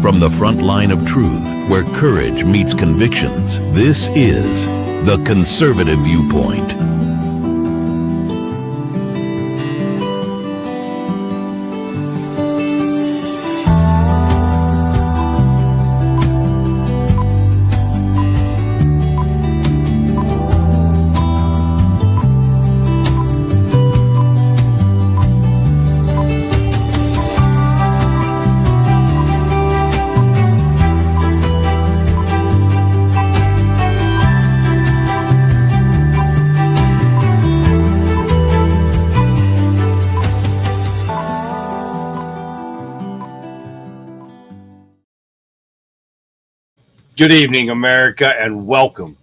From the front line of truth, where courage meets convictions, this is The Conservative Viewpoint. Good evening, America, and welcome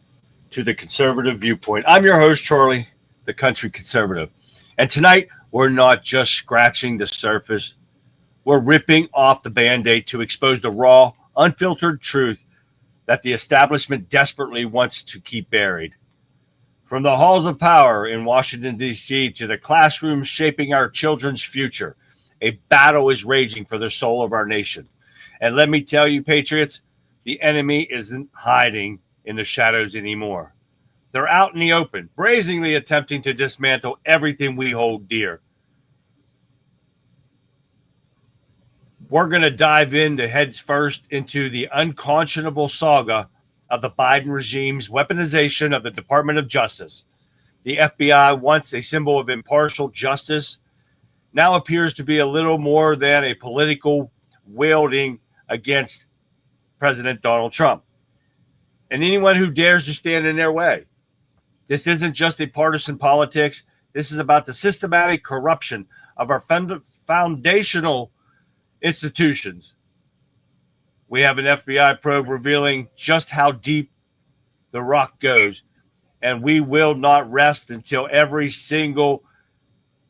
to the Conservative Viewpoint. I'm your host, Charlie, the Country Conservative. And tonight, we're not just scratching the surface. We're ripping off the Band-Aid to expose the raw, unfiltered truth that the establishment desperately wants to keep buried. From the halls of power in Washington, D.C. to the classrooms shaping our children's future, a battle is raging for the soul of our nation. And let me tell you, patriots, the enemy isn't hiding in the shadows anymore. They're out in the open, brazenly attempting to dismantle everything we hold dear. We're going to dive heads first into the unconscionable saga of the Biden regime's weaponization of the Department of Justice. The FBI, once a symbol of impartial justice, now appears to be a little more than a political wielding against President Donald Trump and anyone who dares to stand in their way. This isn't just a partisan politics. This is about the systematic corruption of our foundational institutions. We have an FBI probe revealing just how deep the rock goes, and we will not rest until every single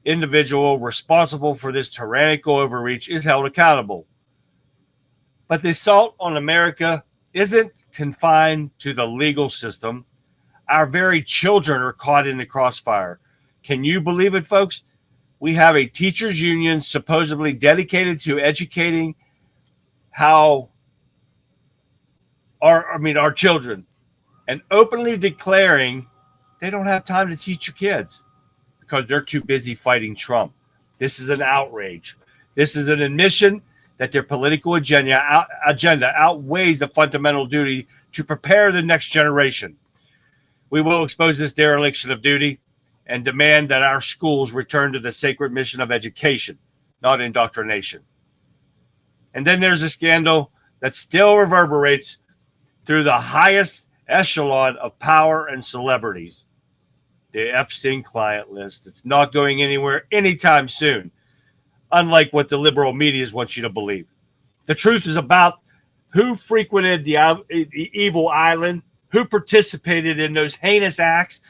individual responsible for this tyrannical overreach is held accountable. But the assault on America isn't confined to the legal system. Our very children are caught in the crossfire. Can you believe it, folks? We have a teachers' union supposedly dedicated to educating our children, and openly declaring they don't have time to teach your kids because they're too busy fighting Trump. This is an outrage. This is an admission that their political agenda outweighs the fundamental duty to prepare the next generation. We will expose this dereliction of duty and demand that our schools return to the sacred mission of education, not indoctrination. And then there's a scandal that still reverberates through the highest echelon of power and celebrities. The Epstein client list. It's not going anywhere anytime soon, unlike what the liberal media wants you to believe. The truth is about who frequented the evil island, who participated in those heinous acts,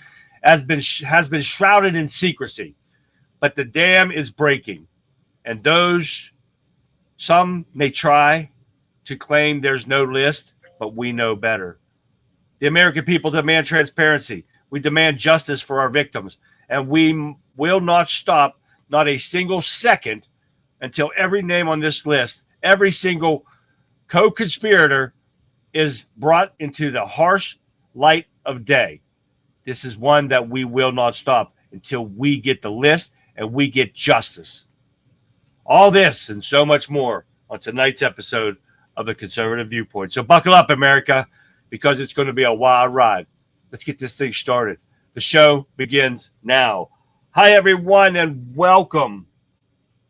has been shrouded in secrecy. But the dam is breaking, and some may try to claim there's no list, but we know better. The American people demand transparency. We demand justice for our victims, and we will not stop, not a single second, until every name on this list, every single co-conspirator, is brought into the harsh light of day. This is one that we will not stop until we get the list and we get justice. All this and so much more on tonight's episode of the Conservative Viewpoint. So buckle up, America, because it's going to be a wild ride. Let's get this thing started. The show begins now. Hi, everyone, and welcome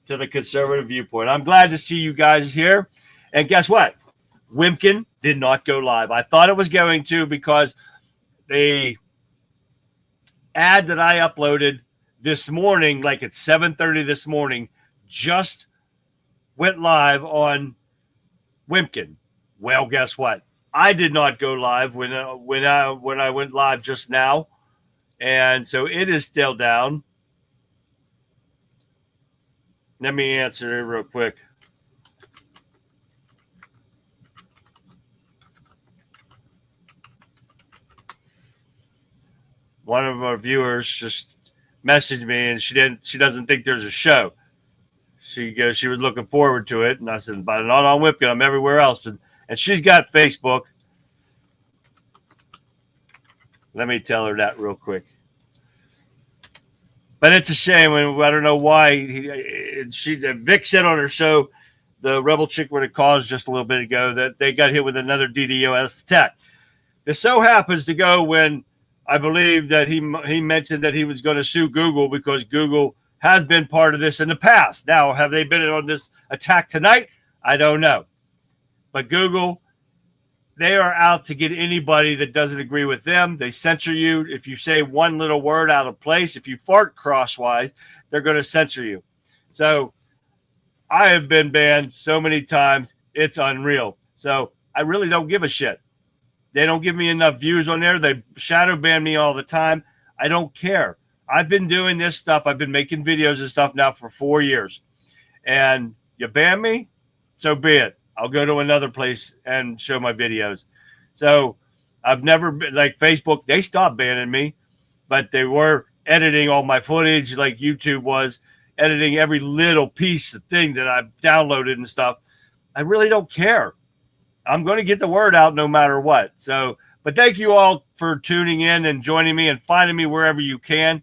to the Conservative Viewpoint. I'm glad to see you guys here. And guess what? Wimpkin did not go live. I thought it was going to, because the ad that I uploaded this morning, like at 7:30 this morning, just went live on Wimpkin. Well, guess what? I did not go live when I went live just now, and so it is still down. Let me answer it real quick. One of our viewers just messaged me, and she doesn't think there's a show. she goes, she was looking forward to it. And I said, but not on Whipkin. I'm everywhere else. And she's got Facebook. Let me tell her that real quick. But it's a shame. I don't know why. Vic said on her show, the Rebel chick with a cause just a little bit ago, that they got hit with another DDoS attack. This so happens to go when I believe that he mentioned that he was going to sue Google because Google has been part of this in the past. Now, have they been on this attack tonight? I don't know. But Google, they are out to get anybody that doesn't agree with them. They censor you. If you say one little word out of place, if you fart crosswise, they're going to censor you. So I have been banned so many times. It's unreal. So I really don't give a shit. They don't give me enough views on there. They shadow ban me all the time. I don't care. I've been doing this stuff. I've been making videos and stuff now for 4 years. And you ban me, so be it. I'll go to another place and show my videos. So I've never been like Facebook. They stopped banning me, but they were editing all my footage like YouTube was, editing every little piece of thing that I've downloaded and stuff. I really don't care. I'm going to get the word out no matter what. So, but thank you all for tuning in and joining me and finding me wherever you can.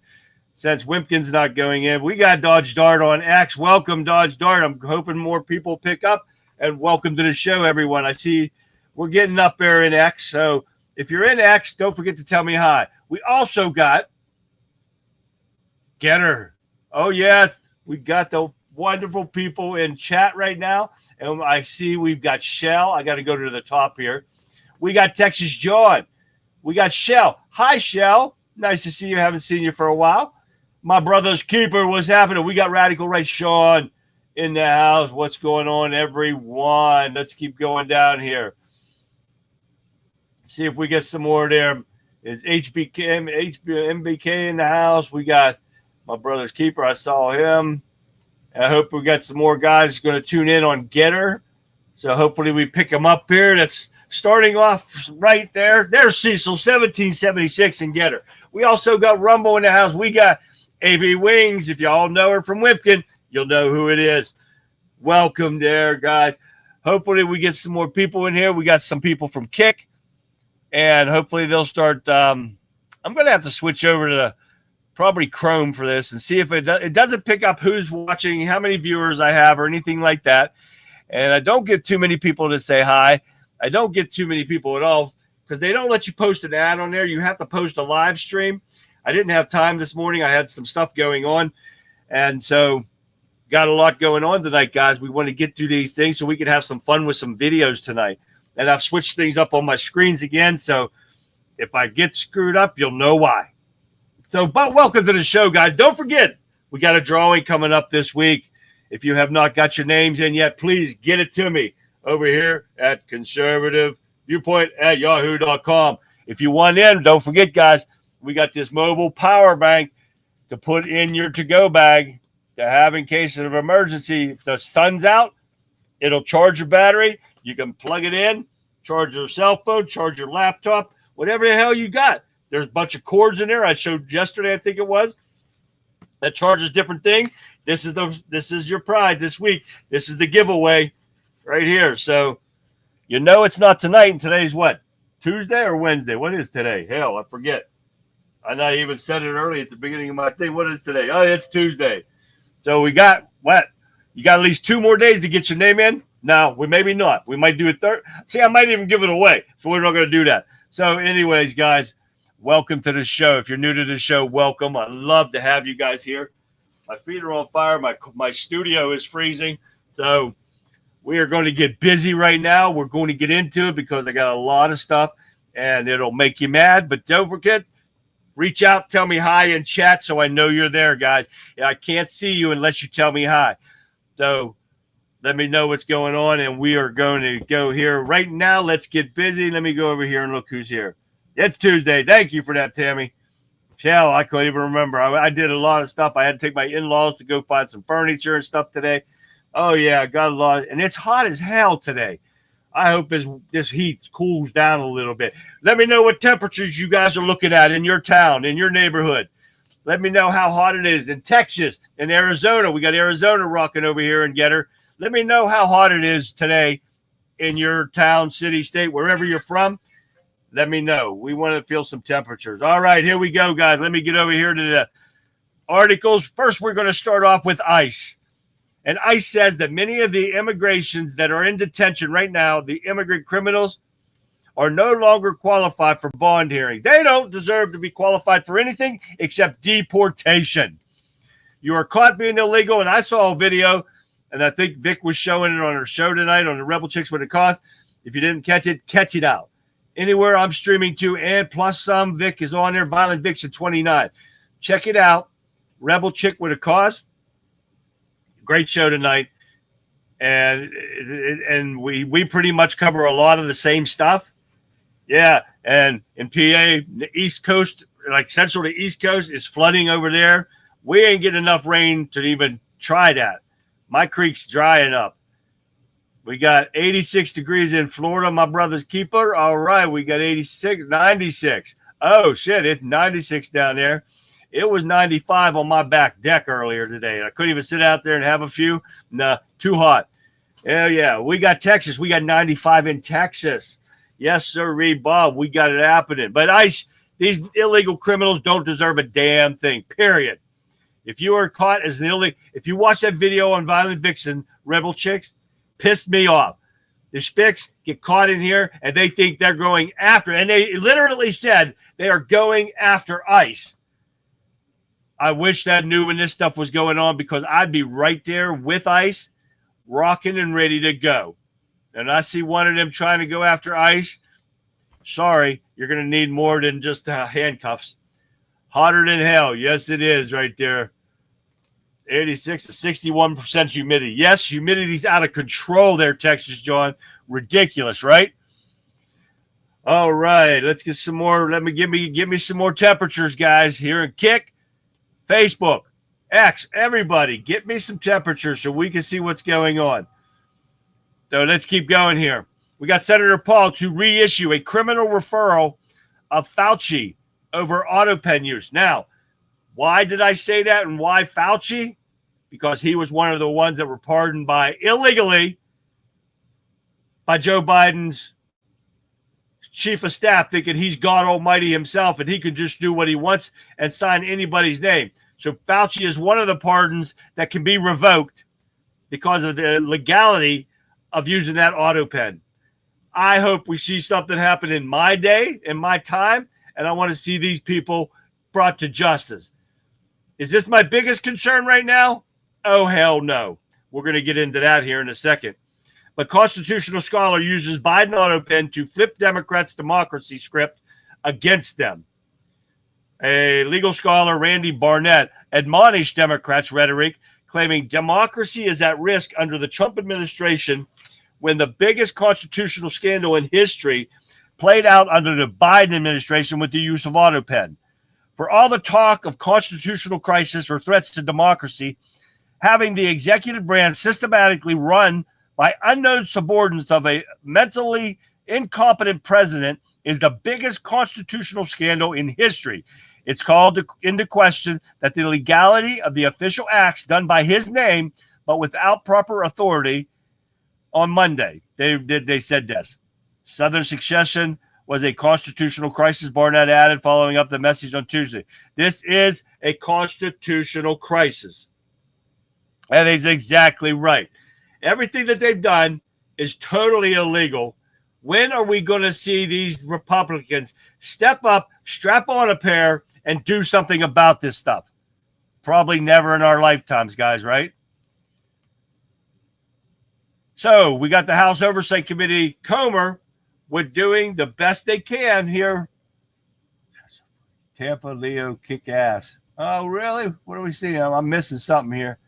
Since Wimpkin's not going in, we got Dodge Dart on X. Welcome, Dodge Dart. I'm hoping more people pick up. And welcome to the show, everyone. I see we're getting up there in X. So if you're in X, don't forget to tell me hi. We also got Getter. Oh, yes. We got the wonderful people in chat right now. And I see we've got Shell. I got to go to the top here. We got Texas John. We got Shell. Hi, Shell. Nice to see you. Haven't seen you for a while. My brother's keeper. What's happening? We got Radical Right Sean in the house. What's going on, everyone? Let's keep going down here. See if we get some more there. Is MBK in the house? We got my brother's keeper. I saw him. I hope we got some more guys going to tune in on Getter. So hopefully we pick them up here. That's starting off right there. There's Cecil, 1776 in Getter. We also got Rumble in the house. We got AV Wings. If y'all know her from Whipkin, you'll know who it is. Welcome there, guys. Hopefully we get some more people in here. We got some people from Kick. And hopefully they'll start. I'm going to have to switch over to probably Chrome for this and see if it doesn't pick up who's watching, how many viewers I have or anything like that. And I don't get too many people to say hi. I don't get too many people at all because they don't let you post an ad on there. You have to post a live stream. I didn't have time this morning. I had some stuff going on. And so got a lot going on tonight, guys. We want to get through these things so we can have some fun with some videos tonight. And I've switched things up on my screens again. So if I get screwed up, you'll know why. So, but welcome to the show, guys. Don't forget, we got a drawing coming up this week. If you have not got your names in yet, please get it to me over here at Conservative Viewpoint at yahoo.com. If you want in, don't forget, guys, we got this mobile power bank to put in your to-go bag to have in case of emergency. If the sun's out, it'll charge your battery. You can plug it in, charge your cell phone, charge your laptop, whatever the hell you got. There's a bunch of cords in there. I showed yesterday, I think it was, that charges different things. This is your prize this week. This is the giveaway right here. So you know it's not tonight. And today's what? Tuesday or Wednesday? What is today? Hell, I forget. I not even said it early at the beginning of my thing. What is today? Oh, it's Tuesday. So we got what? You got at least 2 more days to get your name in. No, we maybe not. We might do it third. See, I might even give it away. So we're not going to do that. So anyways, guys, welcome to the show. If you're new to the show, welcome. I love to have you guys here. My feet are on fire. My studio is freezing. So we are going to get busy right now. We're going to get into it because I got a lot of stuff and it'll make you mad. But don't forget, reach out, tell me hi in chat so I know you're there, guys. I can't see you unless you tell me hi. So let me know what's going on, and we are going to go here right now. Let's get busy. Let me go over here and look who's here. It's Tuesday. Thank you for that, Tammy. Hell, I couldn't even remember. I did a lot of stuff. I had to take my in-laws to go find some furniture and stuff today. Oh, yeah, I got a lot. And it's hot as hell today. I hope this heat cools down a little bit. Let me know what temperatures you guys are looking at in your town, in your neighborhood. Let me know how hot it is in Texas, in Arizona. We got Arizona rocking over here in Getter. Let me know how hot it is today in your town, city, state, wherever you're from. Let me know. We want to feel some temperatures. All right, here we go, guys. Let me get over here to the articles. First, we're going to start off with ICE. And ICE says that many of the immigrations that are in detention right now, the immigrant criminals, are no longer qualified for bond hearings. They don't deserve to be qualified for anything except deportation. You are caught being illegal, and I saw a video, and I think Vic was showing it on her show tonight on the Rebel Chicks What It Costs. If you didn't catch it out. Anywhere I'm streaming to, and plus some, Vic is on there. Violent Vic's at 29. Check it out. Rebel Chick With A Cause. Great show tonight. And we pretty much cover a lot of the same stuff. Yeah, and in PA, the East Coast, like Central to East Coast, is flooding over there. We ain't getting enough rain to even try that. My creek's drying up. We got 86 degrees in Florida, my brother's keeper. All right, we got 86, 96. Oh, shit, it's 96 down there. It was 95 on my back deck earlier today. I couldn't even sit out there and have a few. Nah, too hot. Hell yeah. We got Texas. We got 95 in Texas. Yes, sir, Reed Bob. We got it happening. But ICE, these illegal criminals don't deserve a damn thing, period. If you are caught as an illegal, if you watch that video on Violent Vixen, Rebel Chicks, pissed me off. The Spicks get caught in here, and they think they're going after, and they literally said they are going after ICE. I wish I knew when this stuff was going on, because I'd be right there with ICE, rocking and ready to go. And I see one of them trying to go after ICE. Sorry, you're going to need more than just handcuffs. Hotter than hell. Yes, it is right there. 86 to 61% humidity. Yes, humidity's out of control there, Texas John. Ridiculous, right? All right, let's get some more. Give me some more temperatures, guys. Here in Kick, Facebook, X, everybody, get me some temperatures so we can see what's going on. So let's keep going here. We got Senator Paul to reissue a criminal referral of Fauci over auto pen use. Now, why did I say that, and why Fauci? Because he was one of the ones that were pardoned illegally by Joe Biden's chief of staff, thinking he's God Almighty himself and he could just do what he wants and sign anybody's name. So Fauci is one of the pardons that can be revoked because of the legality of using that auto pen. I hope we see something happen in my day, in my time, and I want to see these people brought to justice. Is this my biggest concern right now? Oh, hell no. We're going to get into that here in a second. But constitutional scholar uses Biden auto pen to flip Democrats' democracy script against them. A legal scholar, Randy Barnett, admonished Democrats' rhetoric, claiming democracy is at risk under the Trump administration when the biggest constitutional scandal in history played out under the Biden administration with the use of auto pen. For all the talk of constitutional crisis or threats to democracy, having the executive branch systematically run by unknown subordinates of a mentally incompetent president is the biggest constitutional scandal in history. It's called into question that the legality of the official acts done by his name, but without proper authority. On Monday, they said this. Southern secession was a constitutional crisis, Barnett added, following up the message on Tuesday. This is a constitutional crisis. That is exactly right. Everything that they've done is totally illegal. When are we going to see these Republicans step up, strap on a pair, and do something about this stuff? Probably never in our lifetimes, guys, right? So we got the House Oversight Committee, Comer, with doing the best they can here. Tampa Leo kick ass. Oh, really? What do we see? I'm missing something here.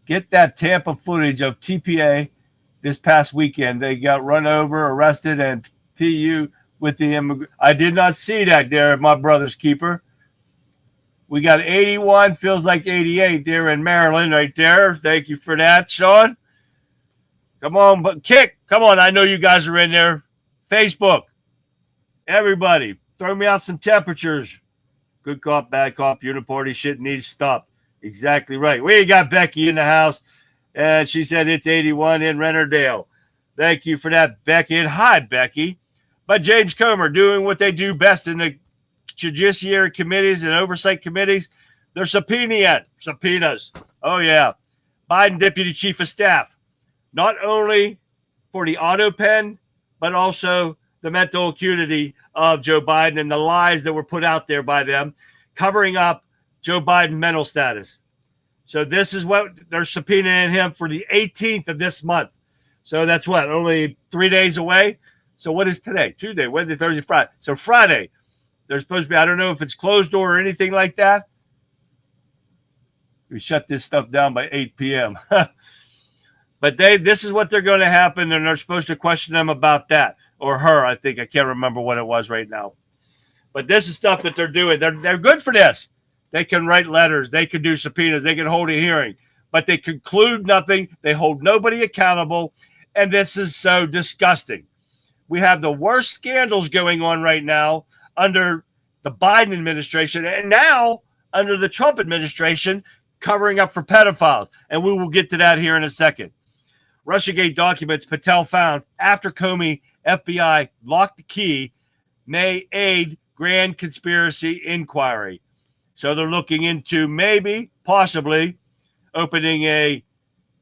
Get that Tampa footage of TPA this past weekend. They got run over, arrested, and PU with the immigrant. I did not see that there, my brother's keeper. We got 81, feels like 88 there in Maryland right there. Thank you for that, Sean. Come on, but Kick. Come on, I know you guys are in there. Facebook. Everybody, throw me out some temperatures. Good cop, bad cop, uniparty shit needs stopped. Exactly right. We got Becky in the house, and she said it's 81 in Rennerdale. Thank you for that, Becky. And hi, Becky. But James Comer doing what they do best in the judiciary committees and oversight committees. They're subpoenas. Oh, yeah. Biden Deputy Chief of Staff. Not only for the auto pen, but also the mental acuity of Joe Biden and the lies that were put out there by them, covering up Joe Biden's mental status. So this is what they're subpoenaing him for the 18th of this month. So that's what, only 3 days away? So what is today? Tuesday, Wednesday, Thursday, Friday. So Friday, there's supposed to be, I don't know if it's closed door or anything like that. We shut this stuff down by 8 p.m. But this is what they're going to happen, and they're supposed to question them about that. Or her, I think. I can't remember what it was right now. But this is stuff that they're doing. They're good for this. They can write letters. They can do subpoenas. They can hold a hearing. But they conclude nothing. They hold nobody accountable. And this is so disgusting. We have the worst scandals going on right now under the Biden administration and now under the Trump administration covering up for pedophiles. And we will get to that here in a second. Russiagate documents Patel found after Comey FBI locked the key may aid grand conspiracy inquiry. So they're looking into maybe, possibly, opening a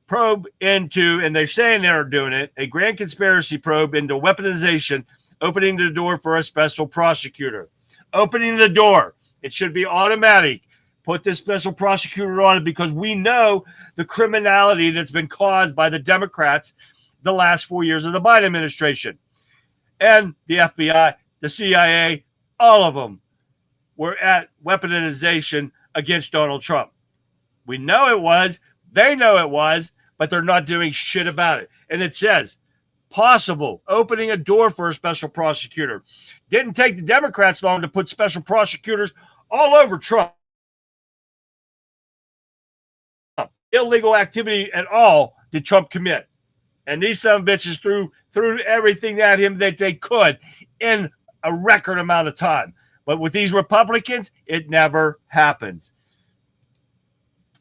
probe into, and they're saying they're doing it, a grand conspiracy probe into weaponization, opening the door for a special prosecutor. Opening the door. It should be automatic. Put this special prosecutor on it because we know the criminality that's been caused by the Democrats the last 4 years of the Biden administration. And the FBI, the CIA, all of them were at weaponization against Donald Trump. We know it was. They know it was, but they're not doing shit about it. And it says, possible, opening a door for a special prosecutor. Didn't take the Democrats long to put special prosecutors all over Trump. Illegal activity at all did Trump commit. And these son of bitches threw everything at him that they could in a record amount of time. But with these Republicans, it never happens.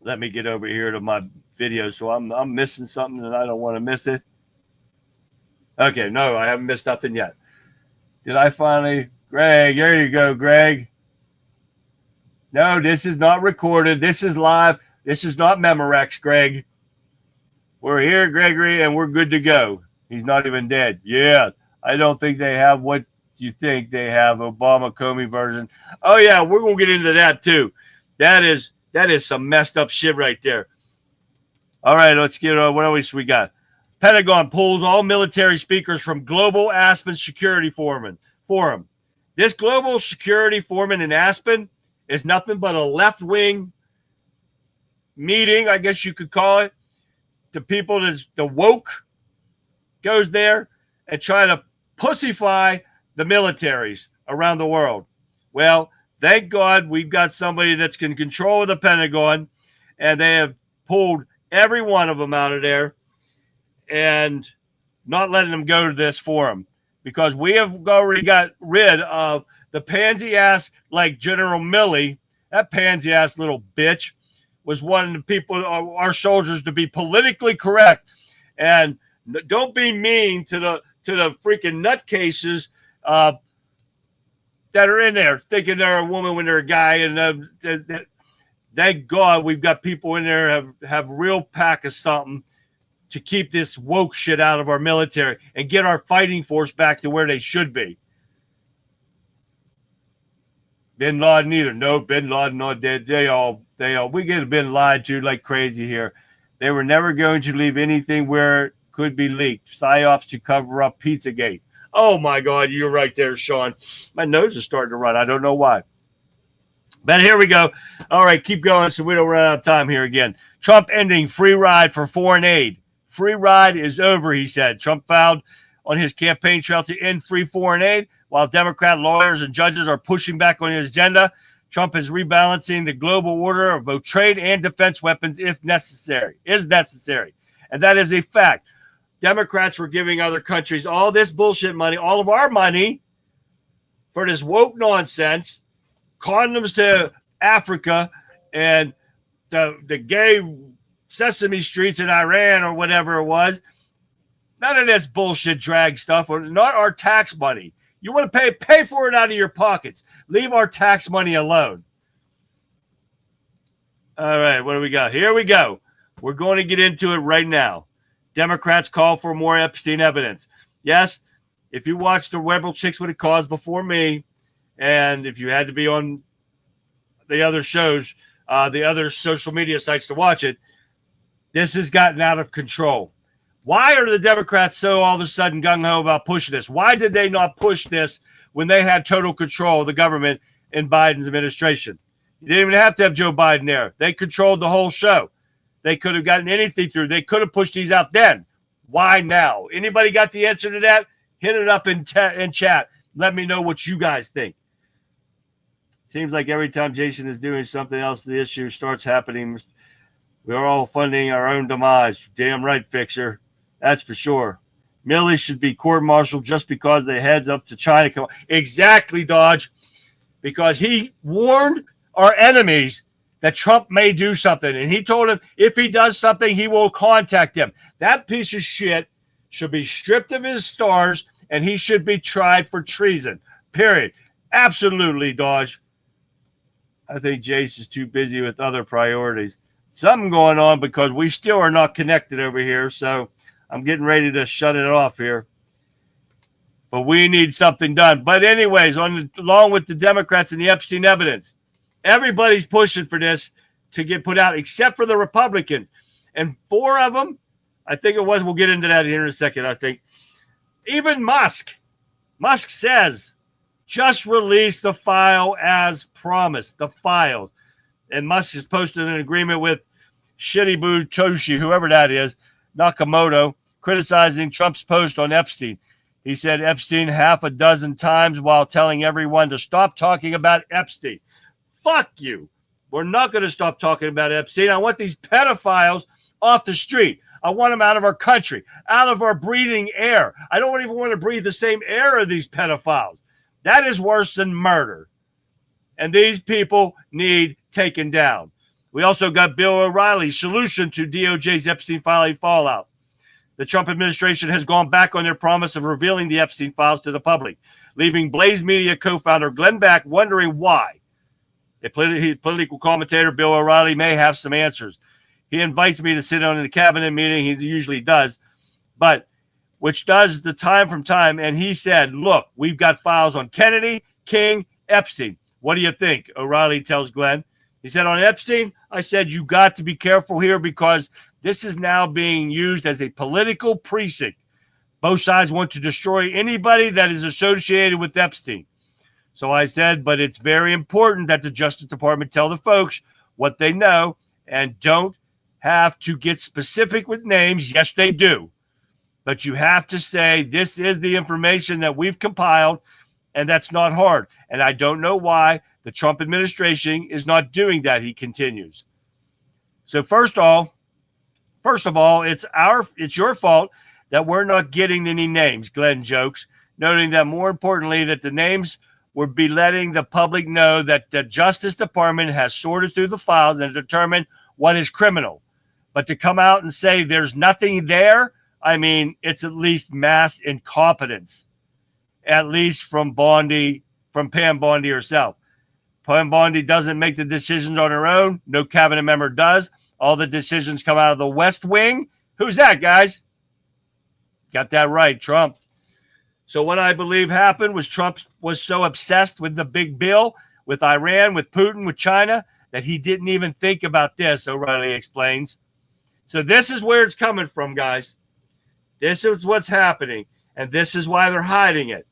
Let me get over here to my video. So I'm missing something and I don't want to miss it. Okay, no, I haven't missed nothing yet. Did I finally? Greg, there you go, Greg. No, this is not recorded. This is live. This is not Memorex, Greg. We're here, Gregory, and we're good to go. He's not even dead. Yeah, I don't think they have what you think they have, Obama Comey version. Oh, yeah, we're going to get into that, too. That is some messed up shit right there. All right, let's get on. What else we got? Pentagon pulls all military speakers from Global Aspen Security Forum. This Global Security Forum in Aspen is nothing but a left-wing meeting, I guess you could call it. The people, the woke goes there and try to pussify the militaries around the world. Well, thank God we've got somebody that's in control of the Pentagon, and they have pulled every one of them out of there and not letting them go to this forum because we have already got rid of the pansy ass like General Milley, that pansy ass little bitch. Was wanting the people, our soldiers, to be politically correct, and don't be mean to the freaking nutcases that are in there thinking they're a woman when they're a guy. And thank God we've got people in there have real pack of something to keep this woke shit out of our military and get our fighting force back to where they should be. Bin Laden either. No, Bin Laden not dead. They all, we get been lied to like crazy here. They were never going to leave anything where it could be leaked. PSYOPs to cover up Pizzagate. Oh my God, you're right there, Sean. My nose is starting to run. I don't know why. But here we go. All right, keep going so we don't run out of time here again. Trump ending free ride for foreign aid. Free ride is over, he said. Trump vowed on his campaign trail to end free foreign aid. While Democrat lawyers and judges are pushing back on his agenda, Trump is rebalancing the global order of both trade and defense weapons if necessary. And that is a fact. Democrats were giving other countries all this bullshit money, all of our money, for this woke nonsense, condoms to Africa and the gay Sesame Streets in Iran or whatever it was. None of this bullshit drag stuff, or not our tax money. You want to pay for it out of your pockets. Leave our tax money alone. All right, what do we got? Here we go. We're going to get into it right now. Democrats call for more Epstein evidence. Yes, if you watched the Rebel Chicks With a Cause before me, and if you had to be on the other shows, the other social media sites to watch it, this has gotten out of control. Why are the Democrats so all of a sudden gung-ho about pushing this? Why did they not push this when they had total control of the government in Biden's administration? You didn't even have to have Joe Biden there. They controlled the whole show. They could have gotten anything through. They could have pushed these out then. Why now? Anybody got the answer to that? Hit it up in chat. Let me know what you guys think. Seems like every time Jason is doing something else, the issue starts happening. We're all funding our own demise. Damn right, Fixer. That's for sure. Milley should be court-martialed just because they heads up to China. Exactly, Dodge. Because he warned our enemies that Trump may do something. And he told him if he does something, he will contact him. That piece of shit should be stripped of his stars, and he should be tried for treason. Period. Absolutely, Dodge. I think Jace is too busy with other priorities. Something going on because we still are not connected over here. So I'm getting ready to shut it off here. But we need something done. But anyways, along with the Democrats and the Epstein evidence, everybody's pushing for this to get put out except for the Republicans. And 4 of them, I think it was, we'll get into that here in a second, I think. Even Musk says, just release the file as promised, the files. And Musk has posted an agreement with Shitty Boo Toshi, whoever that is, Nakamoto, criticizing Trump's post on Epstein. He said Epstein half a dozen times while telling everyone to stop talking about Epstein. Fuck you. We're not going to stop talking about Epstein. I want these pedophiles off the street. I want them out of our country, out of our breathing air. I don't even want to breathe the same air of these pedophiles. That is worse than murder. And these people need taken down. We also got Bill O'Reilly's solution to DOJ's Epstein filing fallout. The Trump administration has gone back on their promise of revealing the Epstein files to the public, leaving Blaze Media co-founder Glenn Beck wondering why. A political commentator, Bill O'Reilly, may have some answers. He invites me to sit on in the cabinet meeting. He usually does, but which does the time from time. And he said, look, we've got files on Kennedy, King, Epstein. What do you think? O'Reilly tells Glenn. He said, on Epstein, I said, you got to be careful here because this is now being used as a political precinct. Both sides want to destroy anybody that is associated with Epstein. So I said, but it's very important that the Justice Department tell the folks what they know and don't have to get specific with names. Yes, they do. But you have to say, this is the information that we've compiled, and that's not hard. And I don't know why the Trump administration is not doing that, he continues. So first of all, it's your fault that we're not getting any names, Glenn jokes, noting that more importantly that the names would be letting the public know that the Justice Department has sorted through the files and determined what is criminal. But to come out and say there's nothing there, I mean, it's at least mass incompetence, at least from Pam Bondi herself. Pam Bondi doesn't make the decisions on her own. No cabinet member does. All the decisions come out of the West Wing. Who's that, guys? Got that right, Trump. So what I believe happened was Trump was so obsessed with the big bill, with Iran, with Putin, with China, that he didn't even think about this, O'Reilly explains. So this is where it's coming from, guys. This is what's happening, and this is why they're hiding it.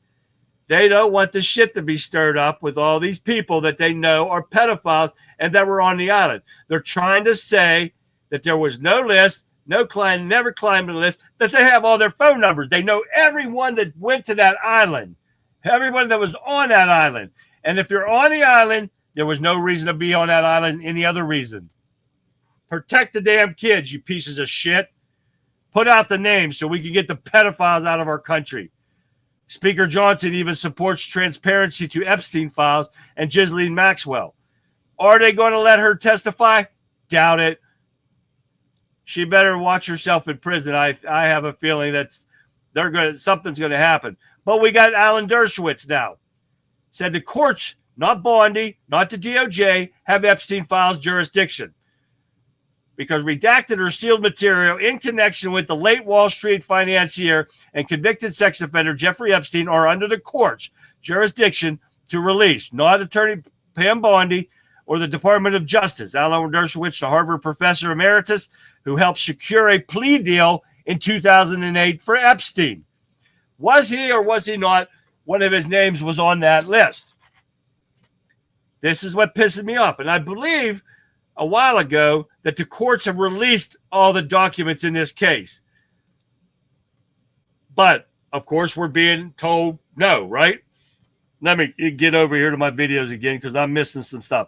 They don't want the shit to be stirred up with all these people that they know are pedophiles and that were on the island. They're trying to say that there was no list, never climbed the list, that they have all their phone numbers. They know everyone that went to that island, everyone that was on that island. And if you're on the island, there was no reason to be on that island, any other reason. Protect the damn kids, you pieces of shit. Put out the names so we can get the pedophiles out of our country. Speaker Johnson even supports transparency to Epstein files and Ghislaine Maxwell. Are they going to let her testify? Doubt it. She better watch herself in prison. I have a feeling something's going to happen. But we got Alan Dershowitz now. Said the courts, not Bondi, not the DOJ, have Epstein files jurisdiction, because redacted or sealed material in connection with the late Wall Street financier and convicted sex offender Jeffrey Epstein are under the court's jurisdiction to release, not Attorney Pam Bondi or the Department of Justice. Alan Dershowitz, the Harvard professor emeritus who helped secure a plea deal in 2008 for Epstein. Was he or was he not one of his names was on that list? This is what pisses me off. And I believe a while ago that the courts have released all the documents in this case. But, of course, we're being told no, right? Let me get over here to my videos again because I'm missing some stuff.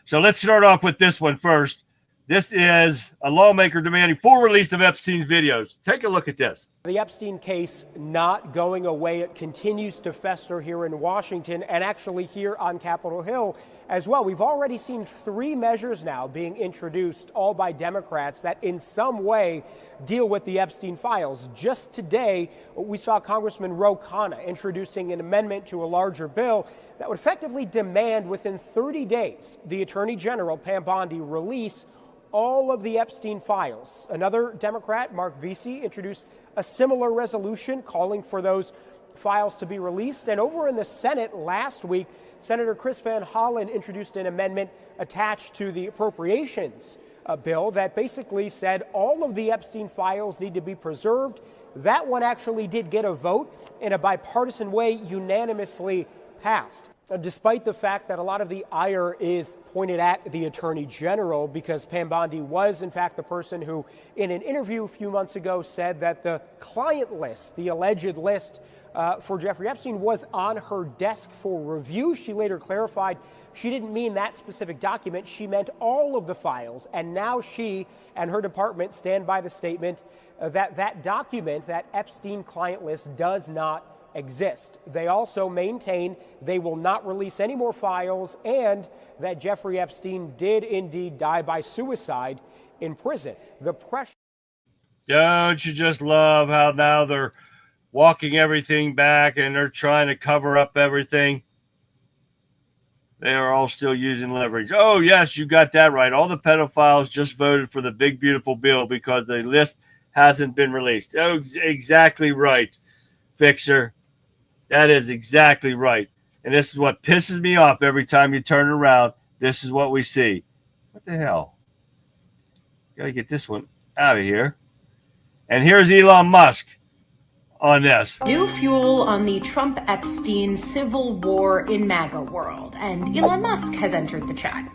So let's start off with this one first. This is a lawmaker demanding full release of Epstein's videos. Take a look at this. The Epstein case not going away. It continues to fester here in Washington and actually here on Capitol Hill as well. We've already seen 3 measures now being introduced, all by Democrats, that in some way deal with the Epstein files. Just today, we saw Congressman Ro Khanna introducing an amendment to a larger bill that would effectively demand within 30 days the Attorney General, Pam Bondi, release all of the Epstein files. Another Democrat, Mark Vesey, introduced a similar resolution calling for those files to be released. And over in the Senate last week, Senator Chris Van Hollen introduced an amendment attached to the appropriations bill that basically said all of the Epstein files need to be preserved. That one actually did get a vote in a bipartisan way, unanimously passed. Despite the fact that a lot of the ire is pointed at the Attorney General, because Pam Bondi was, in fact, the person who, in an interview a few months ago, said that the client list, the alleged list for Jeffrey Epstein, was on her desk for review. She later clarified she didn't mean that specific document. She meant all of the files. And now she and her department stand by the statement that that document, that Epstein client list, does not exist. They also maintain they will not release any more files and that Jeffrey Epstein did indeed die by suicide in prison. The pressure. Don't you just love how now they're walking everything back and they're trying to cover up everything? They are all still using leverage. Oh, yes, you got that right. All the pedophiles just voted for the big, beautiful bill because the list hasn't been released. Oh, exactly right, Fixer. That is exactly right. And this is what pisses me off every time you turn around. This is what we see. What the hell? Got to get this one out of here. And here's Elon Musk on this. New fuel on the Trump-Epstein civil war in MAGA world. And Elon Musk has entered the chat.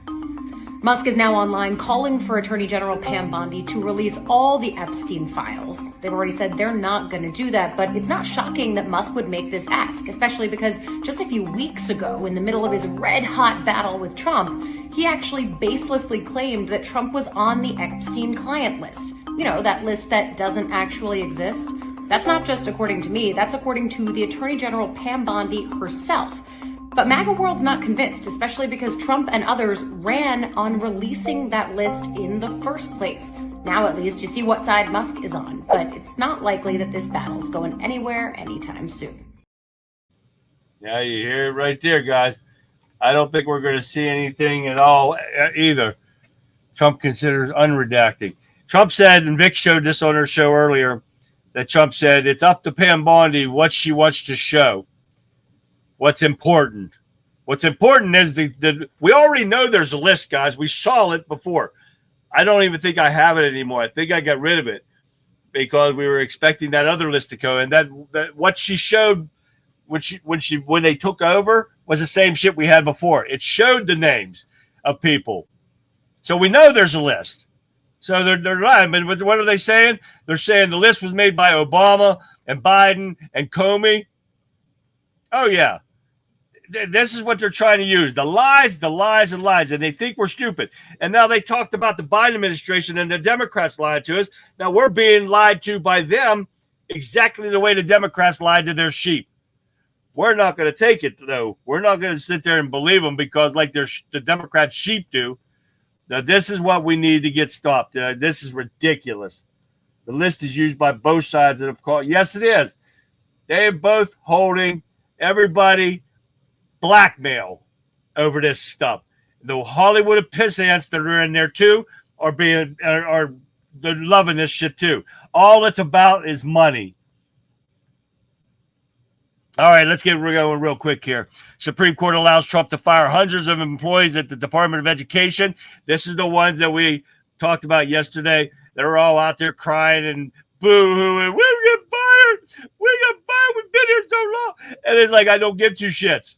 Musk is now online calling for Attorney General Pam Bondi to release all the Epstein files. They've already said they're not going to do that, but it's not shocking that Musk would make this ask, especially because just a few weeks ago, in the middle of his red-hot battle with Trump, he actually baselessly claimed that Trump was on the Epstein client list. You know, that list that doesn't actually exist. That's not just according to me, that's according to the Attorney General Pam Bondi herself. But MAGA world's not convinced, especially because Trump and others ran on releasing that list in the first place. Now, at least, you see what side Musk is on, but it's not likely that this battle's going anywhere anytime soon. Yeah, you hear it right there, guys. I don't think we're going to see anything at all either. Trump considers unredacting. Trump said, and Vic showed this on her show earlier, that Trump said it's up to Pam Bondi what she wants to show. What's important? What's important is we already know there's a list, guys. We saw it before. I don't even think I have it anymore. I think I got rid of it because we were expecting that other list to go. And that what she showed when they took over was the same shit we had before. It showed the names of people, so we know there's a list. So they're lying. But what are they saying? They're saying the list was made by Obama and Biden and Comey. Oh yeah. This is what they're trying to use. The lies, and lies. And they think we're stupid. And now they talked about the Biden administration and the Democrats lied to us. Now we're being lied to by them exactly the way the Democrats lied to their sheep. We're not going to take it, though. We're not going to sit there and believe them because, like the Democrat sheep do. Now, this is what we need to get stopped. This is ridiculous. The list is used by both sides that have called. Yes, it is. They're both holding everybody blackmail over this stuff. The Hollywood pissants that are in there too are they're loving this shit too. All it's about is money. All right, let's get going real quick here. Supreme Court allows Trump to fire hundreds of employees at the Department of Education. This is the ones that we talked about yesterday. They're all out there crying and boo-hooing. We got fired. We got fired. We've been here so long. And it's like, I don't give two shits.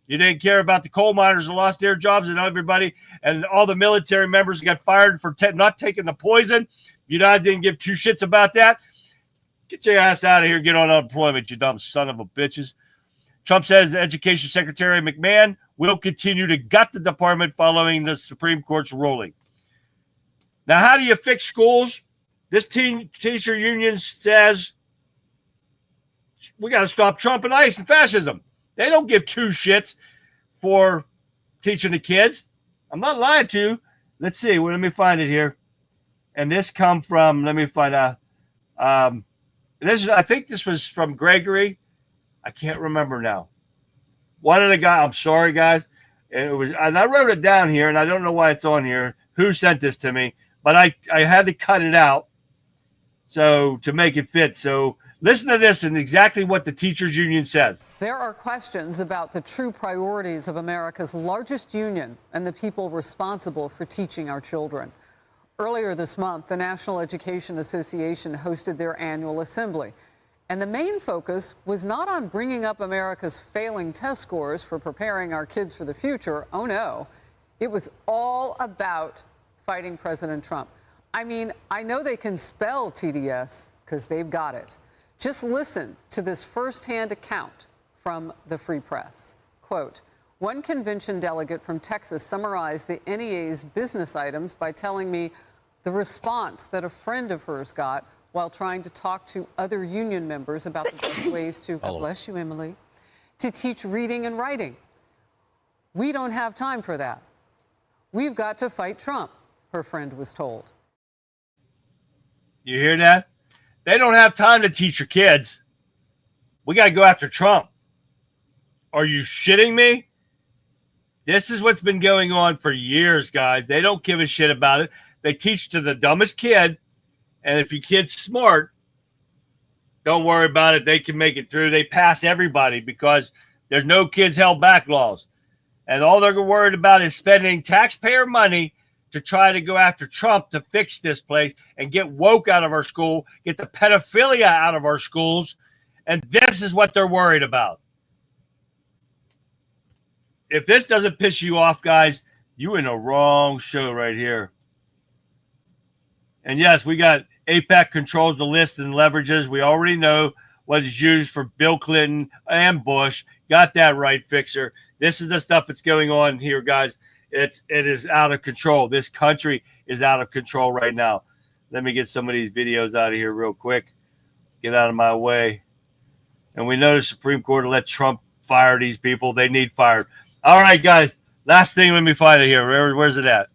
You didn't care about the coal miners who lost their jobs and everybody, and all the military members who got fired for not taking the poison. You guys didn't give two shits about that. Get your ass out of here. Get on unemployment, you dumb son of a bitches. Trump says Education Secretary McMahon will continue to gut the department following the Supreme Court's ruling. Now, how do you fix schools? This teacher union says we got to stop Trump and ICE and fascism. They don't give two shits for teaching the kids. I'm not lying to you. Let's see. Well, let me find it here. And this come from, let me find out. I think this was from Gregory. I can't remember now. One of the guys, I'm sorry, guys. And I wrote it down here, and I don't know why it's on here. Who sent this to me? But I had to cut it out so to make it fit. So listen to this and exactly what the teachers union says. There are questions about the true priorities of America's largest union and the people responsible for teaching our children. Earlier this month, the National Education Association hosted their annual assembly. And the main focus was not on bringing up America's failing test scores for preparing our kids for the future. Oh, no. It was all about fighting President Trump. I mean, I know they can spell TDS because they've got it. Just listen to this firsthand account from the Free Press. Quote, one convention delegate from Texas summarized the NEA's business items by telling me the response that a friend of hers got while trying to talk to other union members about the best ways to, God bless you, Emily, to teach reading and writing. We don't have time for that. We've got to fight Trump, her friend was told. You hear that? They don't have time to teach your kids. We got to go after Trump. Are you shitting me? This is what's been going on for years, guys. They don't give a shit about it. They teach to the dumbest kid. And if your kid's smart, don't worry about it. They can make it through. They pass everybody because there's no kids held back laws. And all they're worried about is spending taxpayer money to try to go after Trump to fix this place and get woke out of our school, get the pedophilia out of our schools. And this is what they're worried about. If this doesn't piss you off, guys, you're in a wrong show right here. And yes, we got APEC controls the list and leverages. We already know what is used for Bill Clinton and Bush. Got that right, Fixer. This is the stuff that's going on here, guys. It is out of control. This country is out of control right now. Let me get some of these videos out of here real quick. Get out of my way. And we know the Supreme Court will let Trump fire these people. They need fired. All right, guys. Last thing, let me find it here. Where's it at?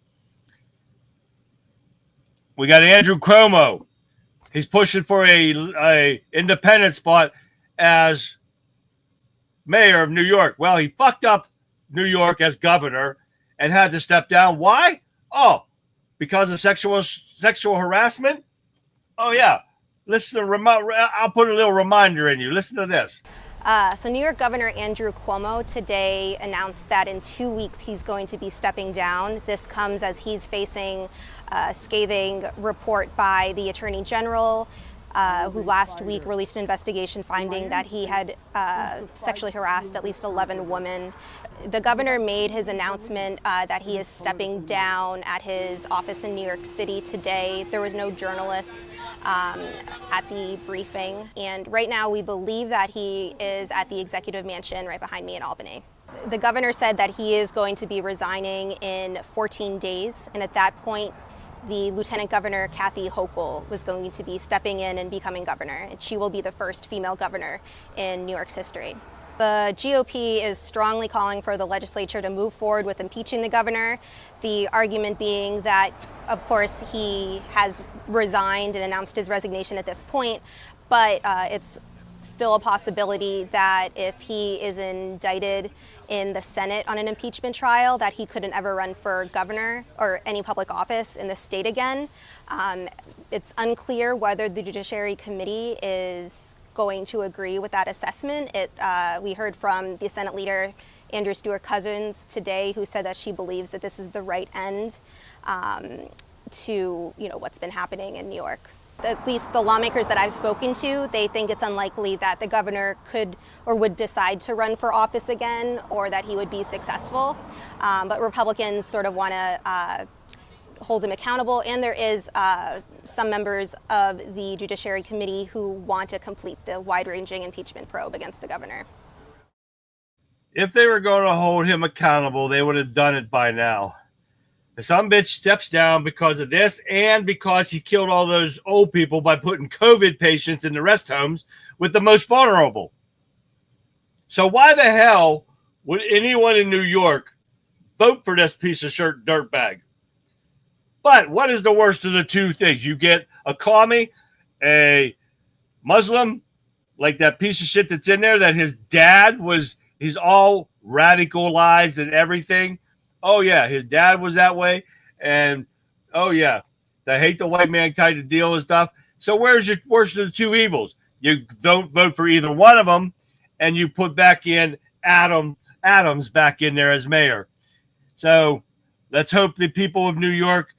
We got Andrew Cuomo. He's pushing for a independent spot as mayor of New York. Well, he fucked up New York as governor and had to step down. Why? Oh, because of sexual harassment? Oh, yeah. Listen, I'll put a little reminder in you. Listen to this. So New York Governor Andrew Cuomo today announced that in 2 weeks he's going to be stepping down. This comes as he's facing a scathing report by the Attorney General, who last week released an investigation finding that he had sexually harassed at least 11 women. The governor made his announcement that he is stepping down at his office in New York City today. There was no journalists at the briefing. And right now we believe that he is at the executive mansion right behind me in Albany. The governor said that he is going to be resigning in 14 days. And at that point, the Lieutenant Governor Kathy Hochul was going to be stepping in and becoming governor, and she will be the first female governor in New York's history. The GOP is strongly calling for the legislature to move forward with impeaching the governor, the argument being that, of course, he has resigned and announced his resignation at this point, but it's still a possibility that if he is indicted in the Senate on an impeachment trial, that he couldn't ever run for governor or any public office in the state again. It's unclear whether the Judiciary Committee is going to agree with that assessment. We heard from the Senate leader, Andrew Stewart Cousins, today, who said that she believes that this is the right end to what's been happening in New York. At least the lawmakers that I've spoken to, they think it's unlikely that the governor could or would decide to run for office again, or that he would be successful. But Republicans sort of want to hold him accountable, and there is some members of the Judiciary Committee who want to complete the wide-ranging impeachment probe against the governor. If they were going to hold him accountable, they would have done it by now. Some bitch steps down because of this and because he killed all those old people by putting COVID patients in the rest homes with the most vulnerable. So why the hell would anyone in New York vote for this piece of shirt dirtbag? But what is the worst of the two things? You get a commie, a Muslim, like that piece of shit that's in there that his dad was, he's all radicalized and everything. Oh, yeah, his dad was that way. And, oh, yeah, they hate the white man type of deal and stuff. So where's your worst of the two evils? You don't vote for either one of them, and you put back in Adams back in there as mayor. So let's hope the people of New York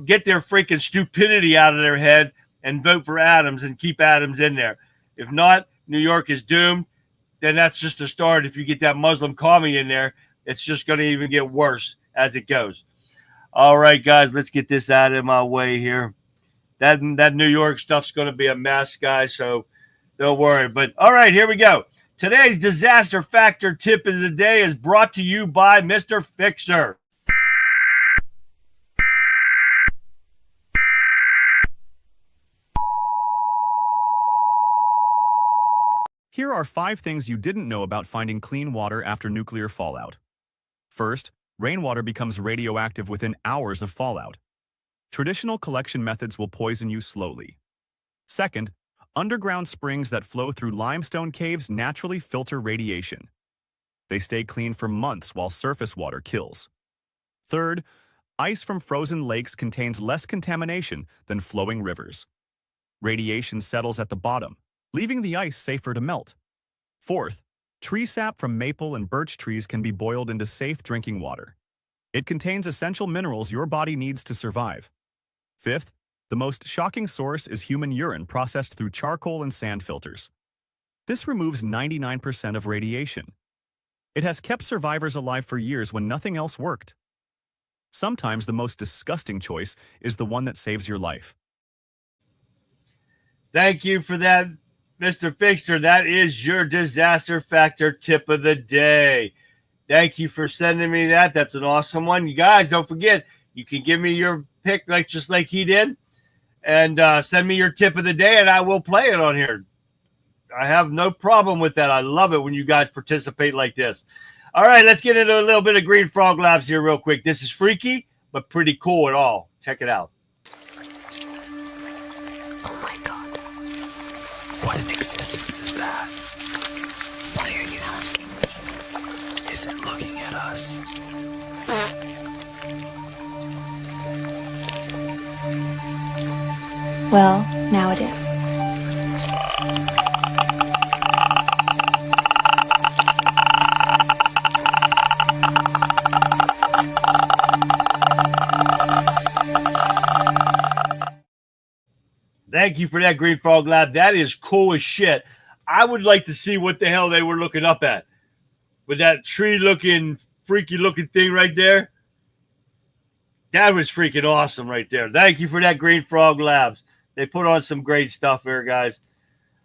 get their freaking stupidity out of their head and vote for Adams and keep Adams in there. If not, New York is doomed. Then that's just a start. If you get that Muslim commie in there, it's just going to even get worse as it goes. All right, guys, let's get this out of my way here. That New York stuff's going to be a mess, guys, so don't worry. But, all right, here we go. Today's disaster factor tip of the day is brought to you by Mr. Fixer. Here are 5 things you didn't know about finding clean water after nuclear fallout. First, rainwater becomes radioactive within hours of fallout. Traditional collection methods will poison you slowly. Second, underground springs that flow through limestone caves naturally filter radiation. They stay clean for months while surface water kills. Third, ice from frozen lakes contains less contamination than flowing rivers. Radiation settles at the bottom, leaving the ice safer to melt. Fourth, tree sap from maple and birch trees can be boiled into safe drinking water. It contains essential minerals your body needs to survive. Fifth, the most shocking source is human urine processed through charcoal and sand filters. This removes 99% of radiation. It has kept survivors alive for years when nothing else worked. Sometimes the most disgusting choice is the one that saves your life. Thank you for that, Mr. Fixer. That is your disaster factor tip of the day. Thank you for sending me that. That's an awesome one. You guys, don't forget, you can give me your pick just like he did, and send me your tip of the day, and I will play it on here. I have no problem with that. I love it when you guys participate like this. All right, let's get into a little bit of Green Frog Labs here real quick. This is freaky, but pretty cool at all. Check it out. Oh my God. What an existence is that? Why are you asking me? Is it looking at us? Well, now it is. Thank you for that, Green Frog Lab. That is cool as shit. I would like to see what the hell they were looking up at. With that tree-looking, freaky-looking thing right there. That was freaking awesome right there. Thank you for that, Green Frog Labs. They put on some great stuff here, guys.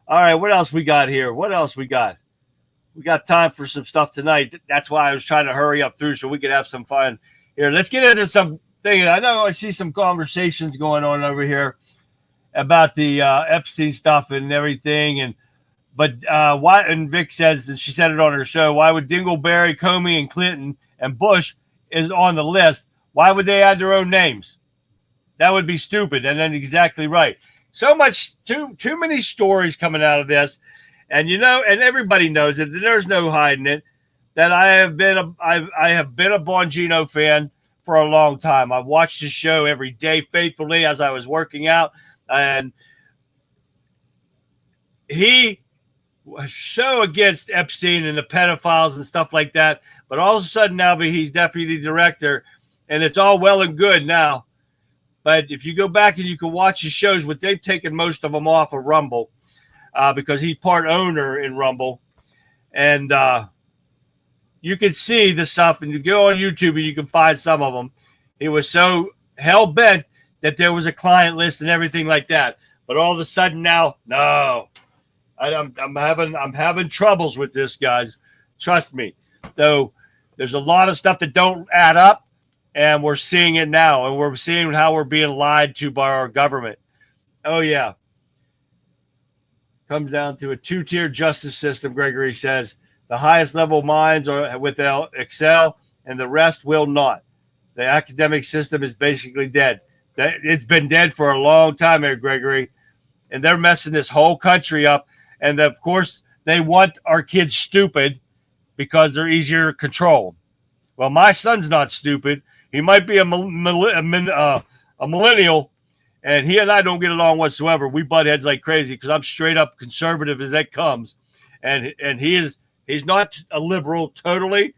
All right, what else we got here? What else we got? We got time for some stuff tonight. That's why I was trying to hurry up through so we could have some fun here. Let's get into some thing. I know I see some conversations going on over here about the Epstein stuff and everything, but why? And Vic says, and she said it on her show, why would Dingleberry, Comey, and Clinton and Bush is on the list? Why would they add their own names? That would be stupid. And then exactly right. So much, too many stories coming out of this, and and everybody knows it. There's no hiding it. That I have been a Bongino fan for a long time. I've watched his show every day faithfully as I was working out, and he was so against Epstein and the pedophiles and stuff like that. But all of a sudden now, he's deputy director, and it's all well and good now. But if you go back and you can watch his shows, but they've taken most of them off of Rumble because he's part owner in Rumble. And you can see the stuff, and you go on YouTube and you can find some of them. He was so hell-bent that there was a client list and everything like that. But all of a sudden now, no. I'm having troubles with this, guys. Trust me. Though there's a lot of stuff that don't add up. And we're seeing it now, and we're seeing how we're being lied to by our government. Oh, yeah. Comes down to a two-tier justice system, Gregory says. The highest level minds will excel, and the rest will not. The academic system is basically dead. It's been dead for a long time here, Gregory. And they're messing this whole country up. And, of course, they want our kids stupid because they're easier to control. Well, my son's not stupid. He might be a millennial, and he and I don't get along whatsoever. We butt heads like crazy because I'm straight up conservative as that comes, and he's not a liberal totally.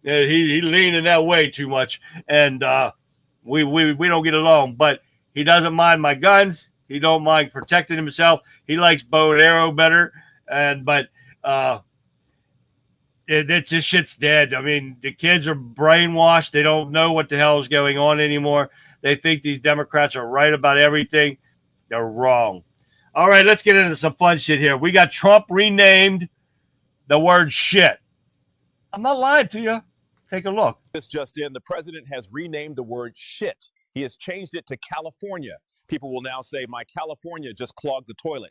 He leaning that way too much, and we don't get along. But he doesn't mind my guns. He don't mind protecting himself. He likes bow and arrow better, but. This shit's dead. I mean, the kids are brainwashed. They don't know what the hell is going on anymore. They think these Democrats are right about everything. They're wrong. All right, let's get into some fun shit here. We got Trump renamed the word shit. I'm not lying to you. Take a look. This just in, the president has renamed the word shit. He has changed it to California. People will now say, my California just clogged the toilet.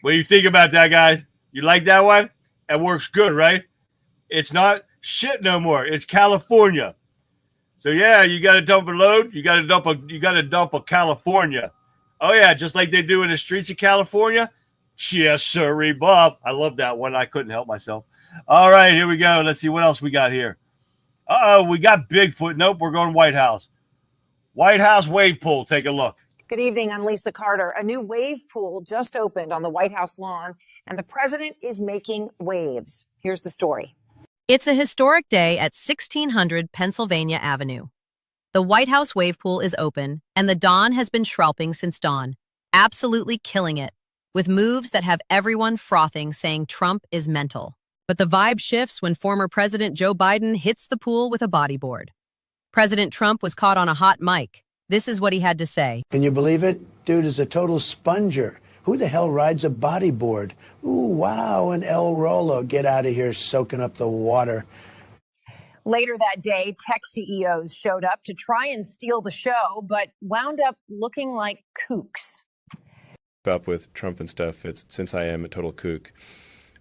What do you think about that, guys? You like that one? That works good, right? It's not shit no more. It's California. So yeah, you got to dump a load. You got to dump a California. Oh yeah, just like they do in the streets of California. Yes, sirree, Bob. I love that one. I couldn't help myself. All right, here we go. Let's see what else we got here. We got Bigfoot. Nope, we're going White House. White House wave pool. Take a look. Good evening. I'm Lisa Carter. A new wave pool just opened on the White House lawn, and the president is making waves. Here's the story. It's a historic day at 1600 Pennsylvania Avenue. The White House wave pool is open, and the Don has been shrouping since dawn, absolutely killing it, with moves that have everyone frothing, saying Trump is mental. But the vibe shifts when former President Joe Biden hits the pool with a bodyboard. President Trump was caught on a hot mic. This is what he had to say. Can you believe it? Dude is a total sponger. Who the hell rides a bodyboard? Ooh, wow, an El Rolo. Get out of here soaking up the water. Later that day, tech CEOs showed up to try and steal the show, but wound up looking like kooks. Up with Trump and stuff, since I am a total kook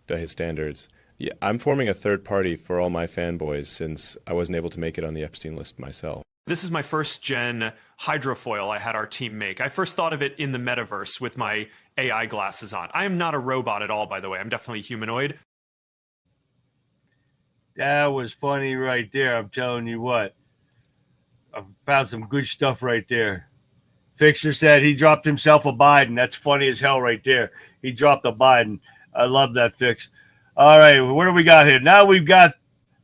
by his standards. Yeah, I'm forming a third party for all my fanboys since I wasn't able to make it on the Epstein list myself. This is my first gen hydrofoil I had our team make. I first thought of it in the metaverse with my AI glasses on. I am not a robot at all, by the way. I'm definitely humanoid. That was funny right there. I'm telling you what. I found some good stuff right there. Fixer said he dropped himself a Biden. That's funny as hell right there. He dropped a Biden. I love that, Fix. All right, what do we got here? Now we got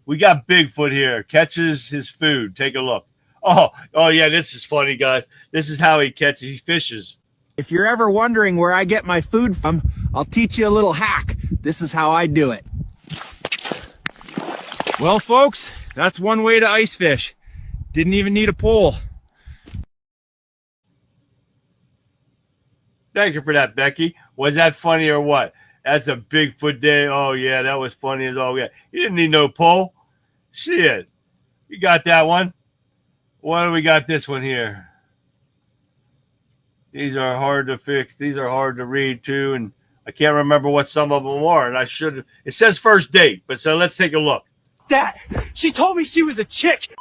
Bigfoot here. Catches his food. Take a look. Oh yeah, this is funny, guys. This is how he catches. He fishes. If you're ever wondering where I get my food from, I'll teach you a little hack. This is how I do it. Well, folks, that's one way to ice fish. Didn't even need a pole. Thank you for that, Becky. Was that funny or what? That's a Bigfoot day. Oh yeah, that was funny as all. Yeah, you didn't need no pole. Shit. You got that one. What do we got this one here? These are hard to fix. These are hard to read too, and I can't remember what some of them are, and I should. It says first date, but so let's take a look. Dad, she told me she was a chick.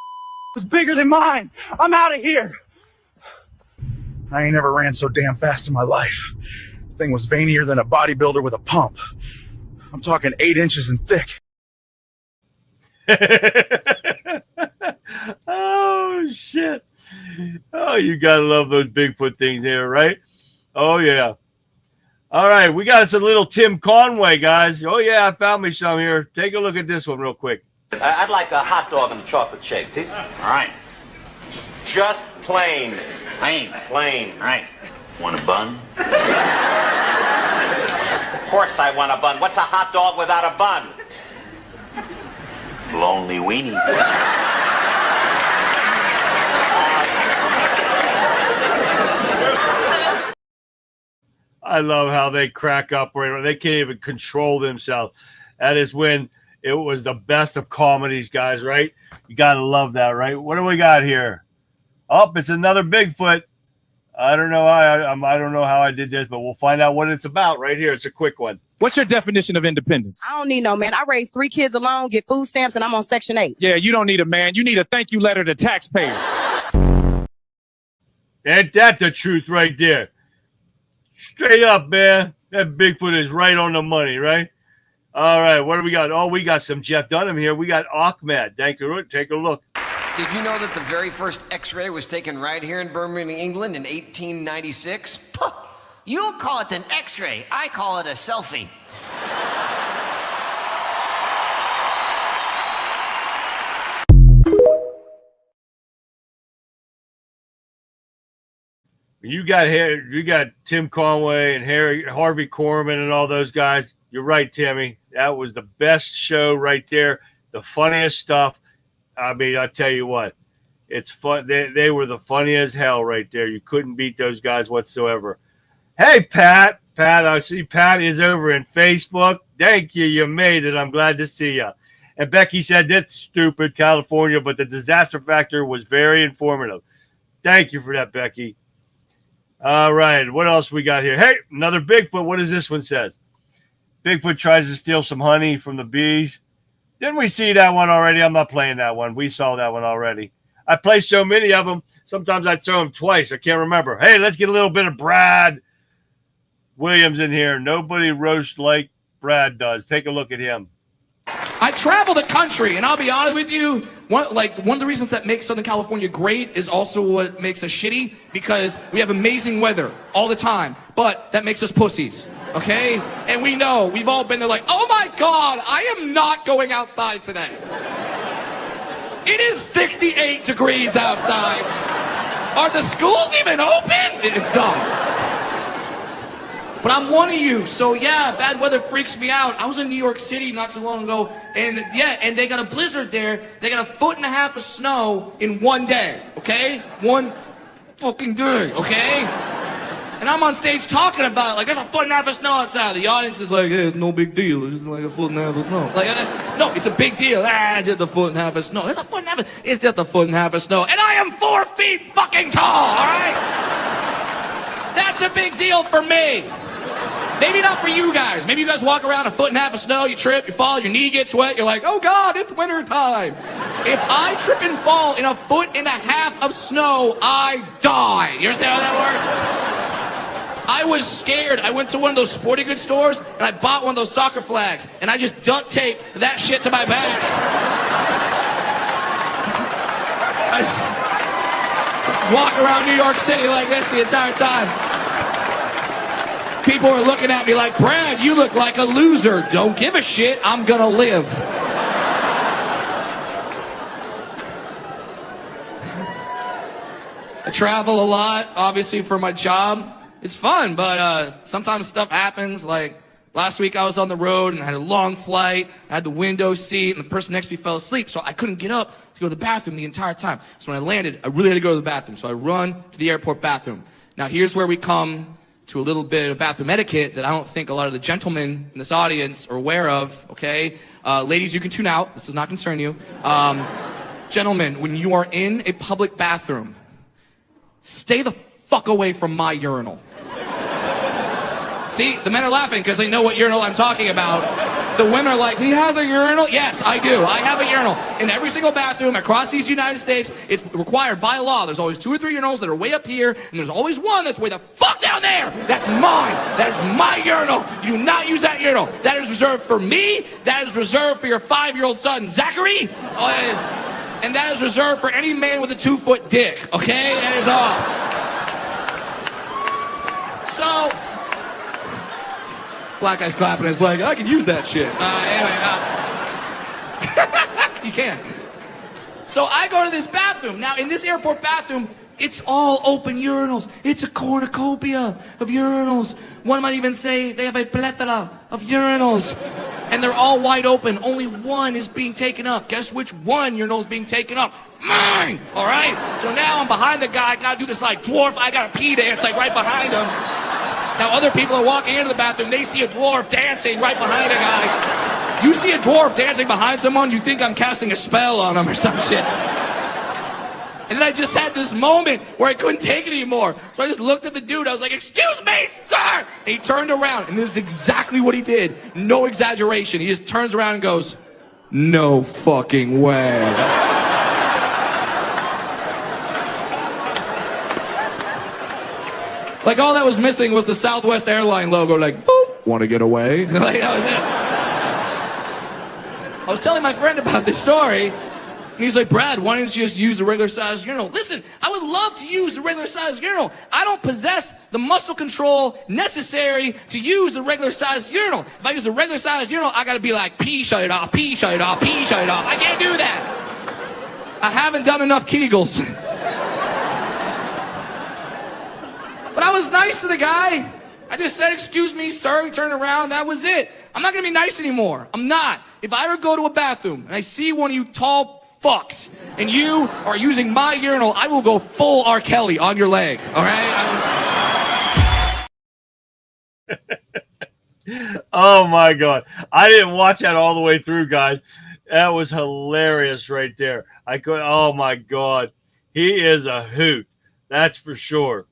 Was bigger than mine. I'm out of here. I ain't never ran so damn fast in my life. The thing was veinier than a bodybuilder with a pump. I'm talking 8 inches in thick. Oh, shit. Oh, you got to love those Bigfoot things here, right? Oh, yeah. All right, we got us a little Tim Conway, guys. Oh, yeah, I found me some here. Take a look at this one real quick. I'd like a hot dog and a chocolate shake, please. All right. Just plain. Plain. All right. Want a bun? Of course I want a bun. What's a hot dog without a bun? Lonely weenie. I love how they crack up. They can't even control themselves. That is when it was the best of comedies, guys, right? You got to love that, right? What do we got here? Oh, it's another Bigfoot. I don't know I don't know how I did this, but we'll find out what it's about right here. It's a quick one. What's your definition of independence? I don't need no man. I raised 3 kids alone, get food stamps, and I'm on Section 8. Yeah, you don't need a man. You need a thank you letter to taxpayers. Ain't that the truth right there? Straight up, man. That Bigfoot is right on the money, right? All right, what do we got? Oh, we got some Jeff Dunham here. We got Ahmed. Thank you. Take a look. Did you know that the very first X-ray was taken right here in Birmingham, England in 1896? Puh, you'll call it an X-ray. I call it a selfie. You got Tim Conway and Harvey Korman and all those guys. You're right, Timmy. That was the best show right there. The funniest stuff. I mean, I tell you what, it's fun. They were the funny as hell right there. You couldn't beat those guys whatsoever. Hey, Pat. I see Pat is over in Facebook. Thank you. You made it. I'm glad to see you. And Becky said, that's stupid, California, but the disaster factor was very informative. Thank you for that, Becky. All right. What else we got here? Hey, another Bigfoot. What does this one says? Bigfoot tries to steal some honey from the bees. Didn't we see that one already? I'm not playing that one. We saw that one already. I play so many of them. Sometimes I throw them twice. I can't remember. Hey, let's get a little bit of Brad Williams in here. Nobody roasts like Brad does. Take a look at him. I travel the country, and I'll be honest with you, one of the reasons that makes Southern California great is also what makes us shitty, because we have amazing weather all the time, but that makes us pussies, okay? And we know, we've all been there like, oh my God, I am not going outside today. It is 68 degrees outside. Are the schools even open? It's dumb. But I'm one of you, so yeah, bad weather freaks me out. I was in New York City not too long ago, and yeah, and they got a blizzard there. They got 1.5 feet of snow in one day, okay? One fucking day, okay? And I'm on stage talking about it, like, there's 1.5 feet of snow outside. The audience is like, hey, it's no big deal. It's just like 1.5 feet of snow. Like, no, it's a big deal. Just 1.5 feet of snow. There's 1.5 feet. It's just 1.5 feet of snow. And I am 4 feet fucking tall, all right? That's a big deal for me. Maybe not for you guys. Maybe you guys walk around 1.5 feet of snow, you trip, you fall, your knee gets wet, you're like, oh God, it's winter time. If I trip and fall in 1.5 feet of snow, I die. You understand how that works? I was scared. I went to one of those sporting goods stores and I bought one of those soccer flags and I just duct taped that shit to my back. I just walk around New York City like this the entire time. People are looking at me like, Brad, you look like a loser. Don't give a shit. I'm gonna live. I travel a lot, obviously, for my job. It's fun, but sometimes stuff happens. Like last week I was on the road and I had a long flight. I had the window seat and the person next to me fell asleep, so I couldn't get up to go to the bathroom the entire time. So when I landed, I really had to go to the bathroom. So I run to the airport bathroom. Now here's where we come to a little bit of bathroom etiquette that I don't think a lot of the gentlemen in this audience are aware of, okay? Ladies, you can tune out. This does not concern you. Gentlemen, when you are in a public bathroom, stay the fuck away from my urinal. See, the men are laughing because they know what urinal I'm talking about. The women are like, he has a urinal? Yes, I do. I have a urinal. In every single bathroom across these United States, it's required by law. There's always 2 or 3 urinals that are way up here, and there's always one that's way the fuck down there. That's mine. That is my urinal. You do not use that urinal. That is reserved for me. That is reserved for your 5-year-old son, Zachary. And that is reserved for any man with a 2-foot dick, okay? That is all. So, black guy's clapping. It's like, I can use that shit. You can. So I go to this bathroom. Now, in this airport bathroom, it's all open urinals. It's a cornucopia of urinals. One might even say they have a plethora of urinals. And they're all wide open. Only one is being taken up. Guess which one urinal is being taken up? Mine! All right? So now I'm behind the guy. I gotta do this like dwarf. I gotta pee dance like right behind him. Now other people are walking into the bathroom. They see a dwarf dancing right behind a guy. You see a dwarf dancing behind someone, you think I'm casting a spell on him or some shit. And then I just had this moment where I couldn't take it anymore. So I just looked at the dude. I was like, excuse me, sir! And he turned around. And this is exactly what he did. No exaggeration. He just turns around and goes, no fucking way. Like, all that was missing was the Southwest airline logo. Like, boop, want to get away? Like, that was it. I was telling my friend about this story. And he's like, Brad, why don't you just use a regular size urinal? Listen, I would love to use a regular size urinal. I don't possess the muscle control necessary to use a regular size urinal. If I use a regular size urinal, I gotta be like, pee, shut it off, pee, shut it off, pee, shut it off. I can't do that. I haven't done enough Kegels. But I was nice to the guy. I just said, excuse me, sir. He turned around. That was it. I'm not gonna be nice anymore. I'm not. If I ever go to a bathroom and I see one of you tall fucks and you are using my urinal, I will go full R. Kelly on your leg, all right? Oh my God. I didn't watch that all the way through, guys. That was hilarious right there. Oh my God. He is a hoot. That's for sure.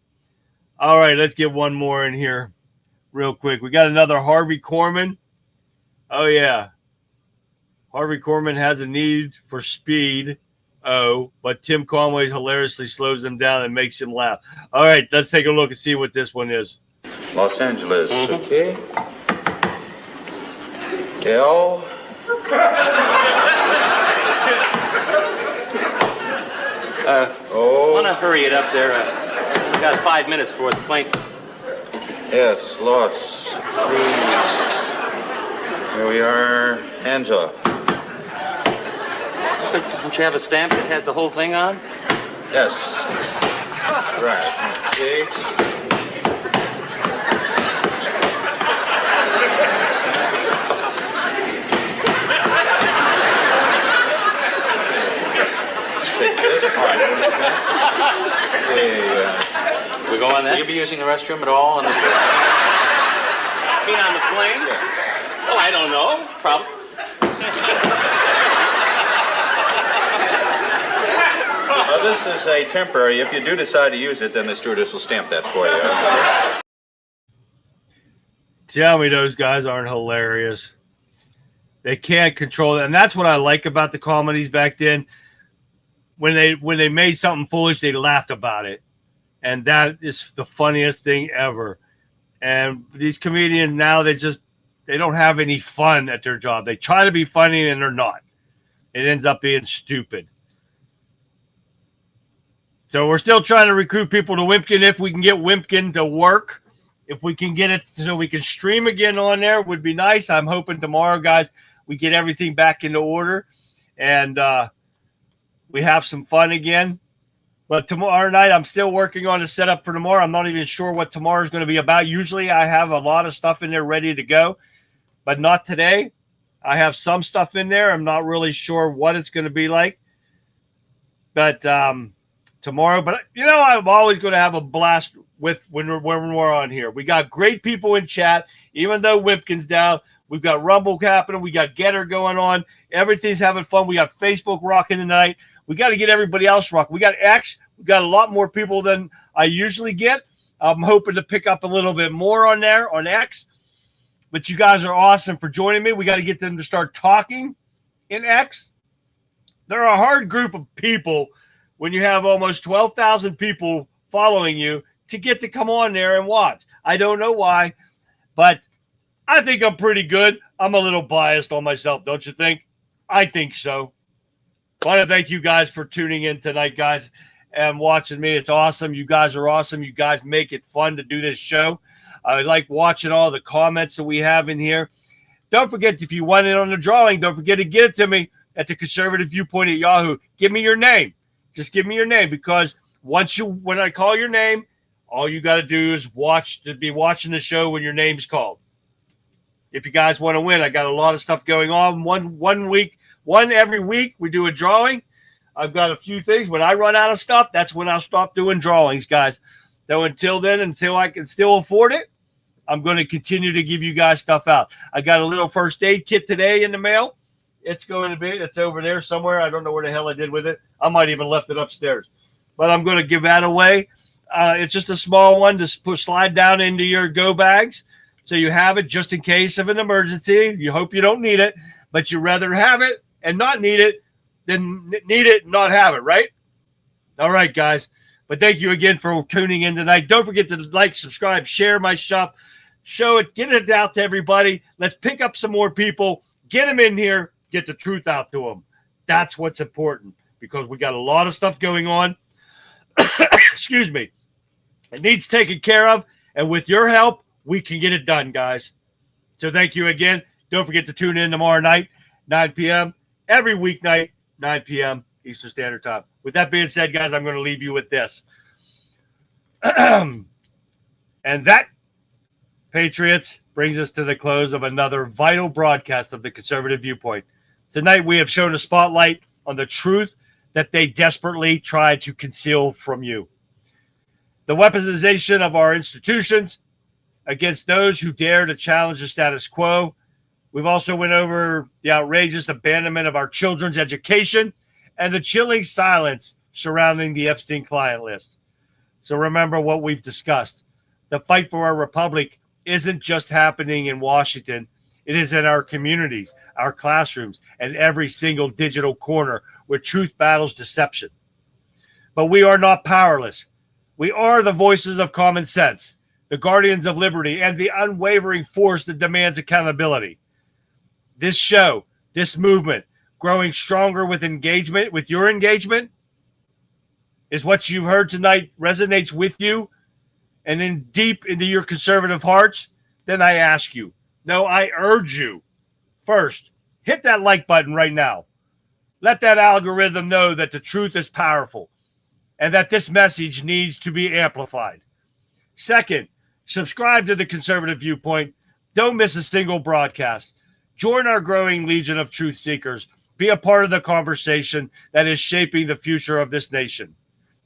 All right, let's get one more in here real quick. We got another Harvey Korman. Oh yeah. Harvey Korman has a need for speed, but Tim Conway hilariously slows him down and makes him laugh. All right, let's take a look and see what this one is. Los Angeles, okay. L. I want to hurry it up there. We got 5 minutes before the plane. S. Los. Here we are, Angela. Don't you have a stamp that has the whole thing on? Yes. Right. Okay. We go on that? Will you be using the restroom at all? You mean on the plane? Yeah. Oh, I don't know. Probably. This is a temporary. If you do decide to use it, then the stewardess will stamp that for you. Tell me those guys aren't hilarious. They can't control it. And that's what I like about the comedies back then. When they made something foolish, they laughed about it. And that is the funniest thing ever. And these comedians now, they don't have any fun at their job. They try to be funny and they're not. It ends up being stupid. So we're still trying to recruit people to Wimpkin. If we can get Wimpkin to work, if we can get it so we can stream again on there, would be nice. I'm hoping tomorrow, guys, we get everything back into order and we have some fun again. But tomorrow night, I'm still working on a setup for tomorrow. I'm not even sure what tomorrow is going to be about. Usually I have a lot of stuff in there ready to go, but not today. I have some stuff in there. I'm not really sure what it's going to be like. But tomorrow, but I'm always going to have a blast when we're on here. We got great people in chat. Even though Wimpkin's down, we've got Rumble happening. We got Getter going on. Everything's having fun. We got Facebook rocking tonight. We got to get everybody else rocking. We got X. We got a lot more people than I usually get. I'm hoping to pick up a little bit more on there on X. But you guys are awesome for joining me. We got to get them to start talking in X. They're a hard group of people when you have almost 12,000 people following you to get to come on there and watch. I don't know why, but I think I'm pretty good. I'm a little biased on myself, don't you think? I think so. I want to thank you guys for tuning in tonight, guys, and watching me. It's awesome. You guys are awesome. You guys make it fun to do this show. I like watching all the comments that we have in here. Don't forget, if you want it on the drawing, don't forget to get it to me at the Conservative Viewpoint at Yahoo. Give me your name. Just give me your name, because when I call your name, all you got to do is be watching the show when your name's called. If you guys want to win, I got a lot of stuff going on. One every week, we do a drawing. I've got a few things. When I run out of stuff, that's when I'll stop doing drawings, guys. So until then, until I can still afford it, I'm going to continue to give you guys stuff out. I got a little first aid kit today in the mail. It's over there somewhere. I don't know where the hell I did with it. I might even left it upstairs. But I'm going to give that away. It's just a small one to slide down into your go bags. So you have it just in case of an emergency. You hope you don't need it, but you'd rather have it and not need it than need it and not have it, right? All right, guys. But thank you again for tuning in tonight. Don't forget to like, subscribe, share my stuff. Show it, get it out to everybody. Let's pick up some more people. Get them in here. Get the truth out to them. That's what's important, because we got a lot of stuff going on. Excuse me. It needs taken care of, and with your help, we can get it done, guys. So thank you again. Don't forget to tune in tomorrow night, 9 p.m. Every weeknight, 9 p.m. Eastern Standard Time. With that being said, guys, I'm going to leave you with this. And that, Patriots, brings us to the close of another vital broadcast of the Conservative Viewpoint. Tonight, we have shown a spotlight on the truth that they desperately try to conceal from you. The weaponization of our institutions against those who dare to challenge the status quo. We've also went over the outrageous abandonment of our children's education and the chilling silence surrounding the Epstein client list. So remember what we've discussed. The fight for our republic isn't just happening in Washington. It is in our communities, our classrooms, and every single digital corner where truth battles deception. But we are not powerless. We are the voices of common sense, the guardians of liberty, and the unwavering force that demands accountability. This show, this movement, growing stronger with engagement, with your engagement, is what you've heard tonight resonates with you and in deep into your conservative hearts, then I ask you, no, I urge you, first, hit that like button right now. Let that algorithm know that the truth is powerful and that this message needs to be amplified. Second, subscribe to the Conservative Viewpoint. Don't miss a single broadcast. Join our growing legion of truth seekers. Be a part of the conversation that is shaping the future of this nation.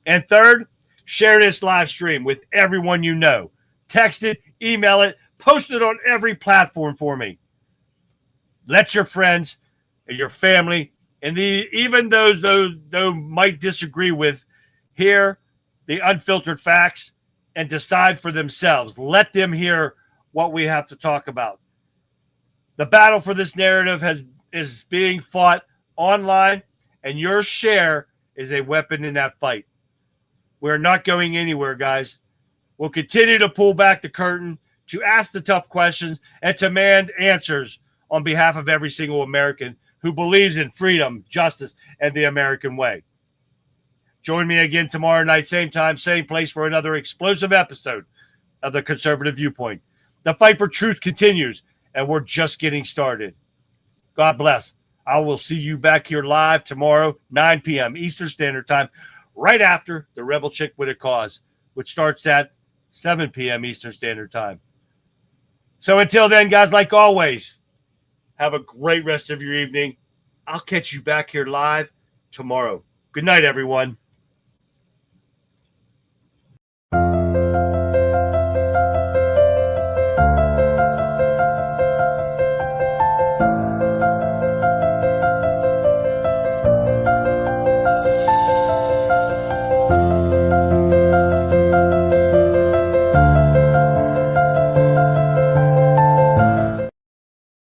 And third, share this live stream with everyone you know. Text it, email it, post it on every platform for me. Let your friends and your family, and even those might disagree with, hear the unfiltered facts and decide for themselves. Let them hear what we have to talk about. The battle for this narrative is being fought online, and your share is a weapon in that fight. We're not going anywhere, guys. We'll continue to pull back the curtain, to ask the tough questions, and to demand answers on behalf of every single American who believes in freedom, justice, and the American way. Join me again tomorrow night, same time, same place, for another explosive episode of the Conservative Viewpoint. The fight for truth continues, and we're just getting started. God bless. I will see you back here live tomorrow, 9 p.m. Eastern Standard Time, right after the Rebel Chick with a Cause, which starts at 7 p.m. Eastern Standard Time. So until then, guys, like always, have a great rest of your evening. I'll catch you back here live tomorrow. Good night, everyone.